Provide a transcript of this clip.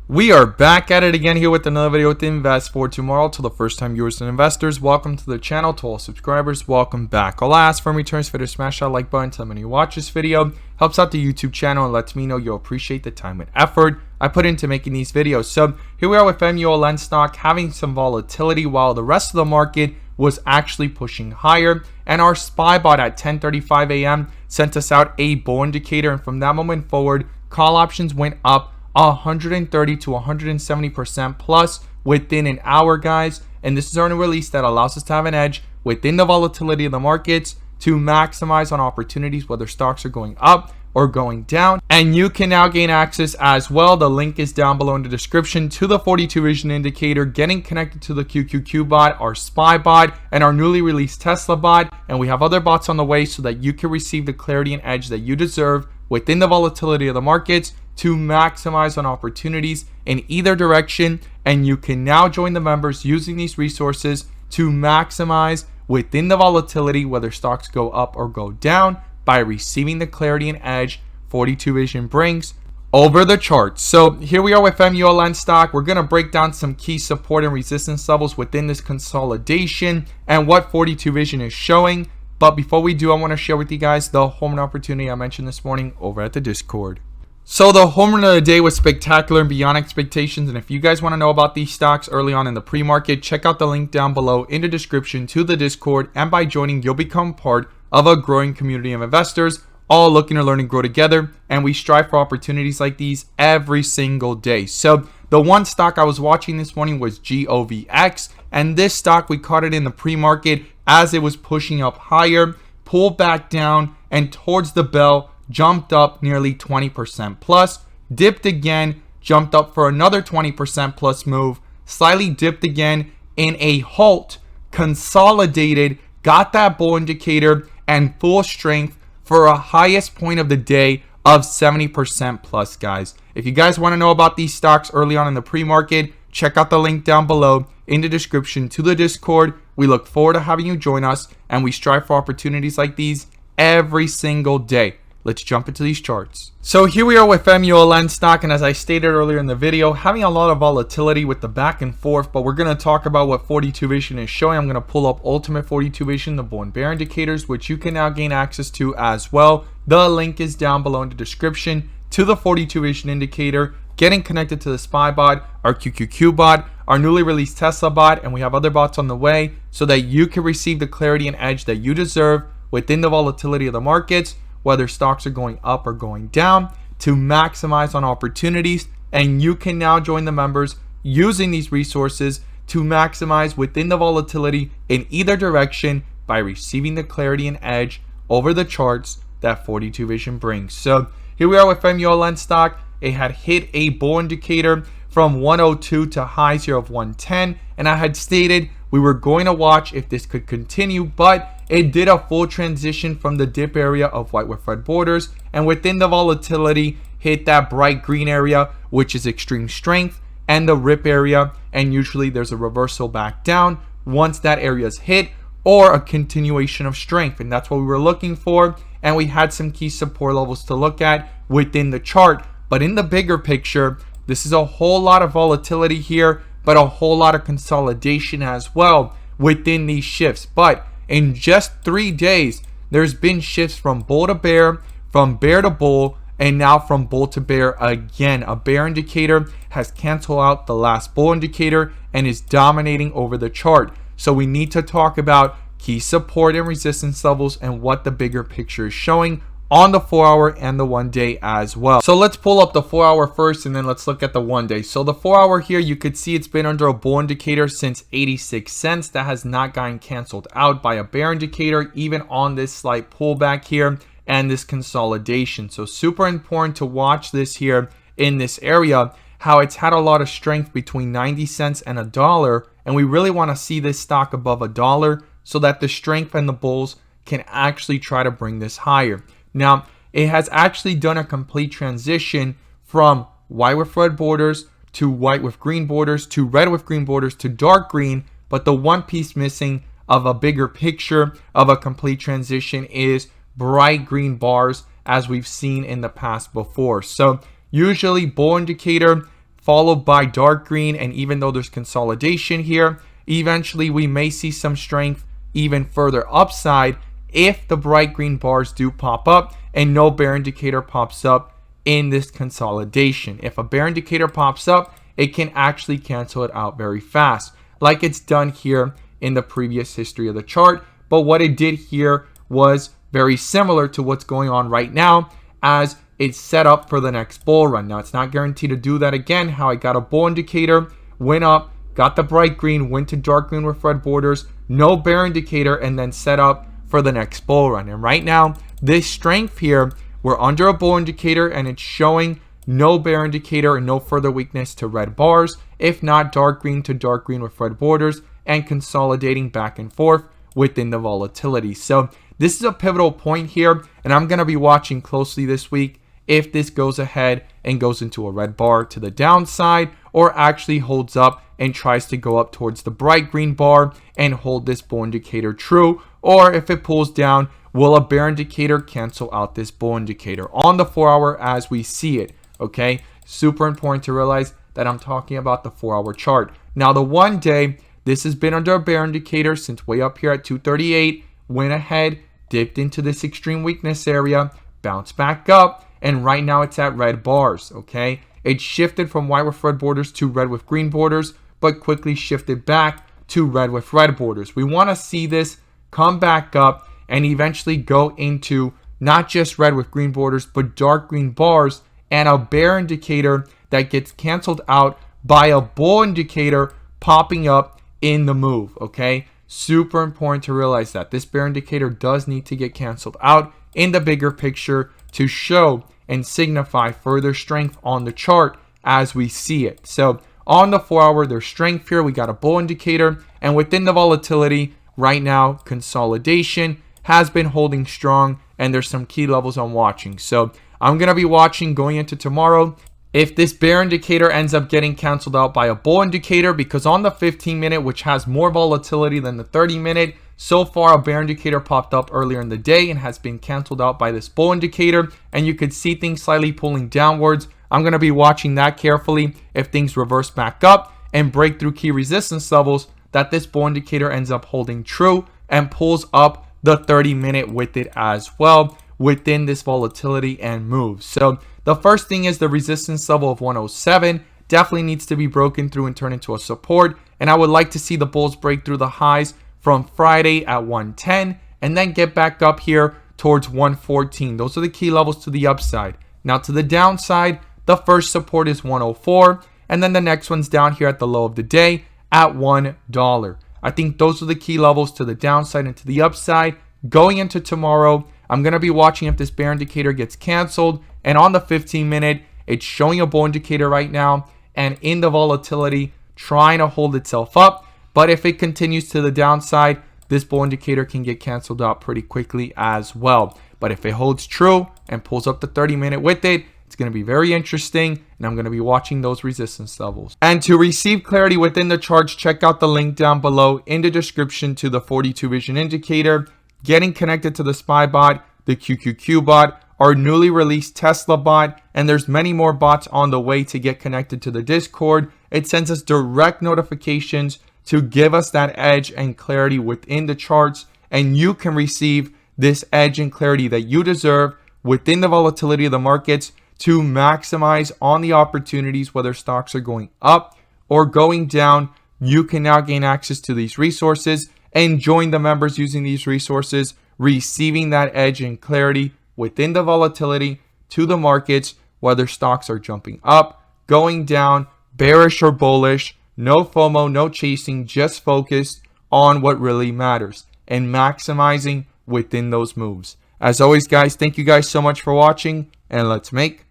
We are back at it again here with another video with Invest for Tomorrow. To the first time viewers and investors, welcome to the channel. To all subscribers, welcome back. All I ask from returns for to smash that like button. Tell me you watch this video, helps out the YouTube channel and lets me know you appreciate the time and effort I put into making these videos. So here we are with SENS Stock having some volatility while the rest of the market was actually pushing higher, and our SPY bot at 10:35 a.m. sent us out a bull indicator, and from that moment forward, call options went up 130 to 170% plus within an hour, guys. And this is our new release that allows us to have an edge within the volatility of the markets to maximize on opportunities, whether stocks are going up or going down. And you can now gain access as well. The link is down below in the description to the 42 vision indicator, getting connected to the QQQ bot, our SPY bot, and our newly released Tesla bot. And we have other bots on the way so that you can receive the clarity and edge that you deserve within the volatility of the markets to maximize on opportunities in either direction. And you can now join the members using these resources to maximize within the volatility, whether stocks go up or go down, by receiving the clarity and edge 42 vision brings over the charts. So here we are with SENS Stock. We're going to break down some key support and resistance levels within this consolidation and what 42 vision is showing. But before we do, I want to share with you guys the home run opportunity I mentioned this morning over at the Discord. So the home run of the day was spectacular and beyond expectations. And if you guys want to know about these stocks early on in the pre-market, check out the link down below in the description to the Discord. And by joining, you'll become part of a growing community of investors, all looking to learn and grow together. And we strive for opportunities like these every single day. So the one stock I was watching this morning was GOVX. And this stock, we caught it in the pre-market as it was pushing up higher, pulled back down, and towards the bell, jumped up nearly 20% plus, dipped again, jumped up for another 20% plus move, slightly dipped again in a halt, consolidated, got that bull indicator and full strength for a highest point of the day of 70% plus, guys. If you guys want to know about these stocks early on in the pre-market, check out the link down below in the description to the Discord. We look forward to having you join us, and we strive for opportunities like these every single day. Let's jump into these charts. So here we are with SENS Stock, and as I stated earlier in the video, having a lot of volatility with the back and forth, but we're going to talk about what 42 vision is showing. I'm going to pull up Ultimate 42 vision, the bull and bear indicators, which you can now gain access to as well. The link is down below in the description to the 42 vision indicator, getting connected to the SPY bot, our QQQ bot, our newly released Tesla bot, and we have other bots on the way so that you can receive the clarity and edge that you deserve within the volatility of the markets, whether stocks are going up or going down, to maximize on opportunities. And you can now join the members using these resources to maximize within the volatility in either direction by receiving the clarity and edge over the charts that 42 vision brings. So here we are with SENS Stock. It had hit a bull indicator from 102 to highs here of 110, and I had stated we were going to watch if this could continue, but it did a full transition from the dip area of white with red borders, and within the volatility hit that bright green area, which is extreme strength, and the rip area, and usually there's a reversal back down once that area is hit, or a continuation of strength, and that's what we were looking for. And we had some key support levels to look at within the chart. But in the bigger picture, this is a whole lot of volatility here, but a whole lot of consolidation as well within these shifts. But in just 3 days, there's been shifts from bull to bear, from bear to bull, and now from bull to bear again. A bear indicator has canceled out the last bull indicator and is dominating over the chart. So we need to talk about key support and resistance levels and what the bigger picture is showing on the 4-hour and the 1 day as well. So let's pull up the 4-hour first, and then let's look at the 1 day. So the 4-hour here, you could see it's been under a bull indicator since 86 cents. That has not gotten canceled out by a bear indicator, even on this slight pullback here and this consolidation. So super important to watch this here in this area, how it's had a lot of strength between 90 cents and $1, and we really want to see this stock above $1 so that the strength and the bulls can actually try to bring this higher. Now, it has actually done a complete transition from white with red borders to white with green borders to red with green borders to dark green. But the one piece missing of a bigger picture of a complete transition is bright green bars, as we've seen in the past before. So usually bull indicator followed by dark green. And even though there's consolidation here, eventually we may see some strength even further upside if the bright green bars do pop up and no bear indicator pops up in this consolidation. If a bear indicator pops up, it can actually cancel it out very fast, like it's done here in the previous history of the chart. But what it did here was very similar to what's going on right now, as it's set up for the next bull run. Now, it's not guaranteed to do that again. How I got a bull indicator, went up, got the bright green, went to dark green with red borders, no bear indicator, and then set up for the next bull run. And right now, this strength here, we're under a bull indicator and it's showing no bear indicator and no further weakness to red bars, if not dark green to dark green with red borders, and consolidating back and forth within the volatility. So this is a pivotal point here, and I'm going to be watching closely this week if this goes ahead and goes into a red bar to the downside, or actually holds up and tries to go up towards the bright green bar and hold this bull indicator true, or if it pulls down, will a bear indicator cancel out this bull indicator on the 4-hour as we see it. Okay, super important to realize that I'm talking about the 4-hour chart. Now, the 1 day, this has been under a bear indicator since way up here at 238, went ahead, dipped into this extreme weakness area, bounced back up, and right now it's at red bars. Okay, it shifted from white with red borders to red with green borders, but quickly shifted back to red with red borders. We want to see this come back up and eventually go into not just red with green borders, but dark green bars, and a bear indicator that gets canceled out by a bull indicator popping up in the move. Okay, super important to realize that this bear indicator does need to get canceled out in the bigger picture to show and signify further strength on the chart as we see it. So on the 4-hour, there's strength here. We got a bull indicator, and within the volatility right now, consolidation has been holding strong, and there's some key levels I'm watching. So I'm going to be watching going into tomorrow if this bear indicator ends up getting canceled out by a bull indicator, because on the 15-minute, which has more volatility than the 30-minute, so far a bear indicator popped up earlier in the day and has been canceled out by this bull indicator, and you could see things slightly pulling downwards. I'm going to be watching that carefully. If things reverse back up and break through key resistance levels, that this bull indicator ends up holding true and pulls up the 30-minute with it as well within this volatility and move. So the first thing is the resistance level of 107 definitely needs to be broken through and turn into a support, and I would like to see the bulls break through the highs from Friday at 110 and then get back up here towards 114. Those are the key levels to the upside. Now to the downside, the first support is 104, and then the next one's down here at the low of the day at $1. I think those are the key levels to the downside and to the upside. Going into tomorrow, I'm going to be watching if this bear indicator gets canceled, and on the 15-minute, it's showing a bull indicator right now, and in the volatility, trying to hold itself up. But if it continues to the downside, this bull indicator can get canceled out pretty quickly as well. But if it holds true and pulls up the 30-minute with it, it's going to be very interesting, and I'm going to be watching those resistance levels. And to receive clarity within the charts, check out the link down below in the description to the 42 vision indicator, getting connected to the SPY bot, the QQQ bot, our newly released Tesla bot, and there's many more bots on the way to get connected to the Discord. It sends us direct notifications to give us that edge and clarity within the charts, and you can receive this edge and clarity that you deserve within the volatility of the markets to maximize on the opportunities, whether stocks are going up or going down. You can now gain access to these resources and join the members using these resources, receiving that edge and clarity within the volatility to the markets, whether stocks are jumping up, going down, bearish or bullish. No FOMO, no chasing, just focused on what really matters and maximizing within those moves. As always, guys, thank you guys so much for watching, and let's make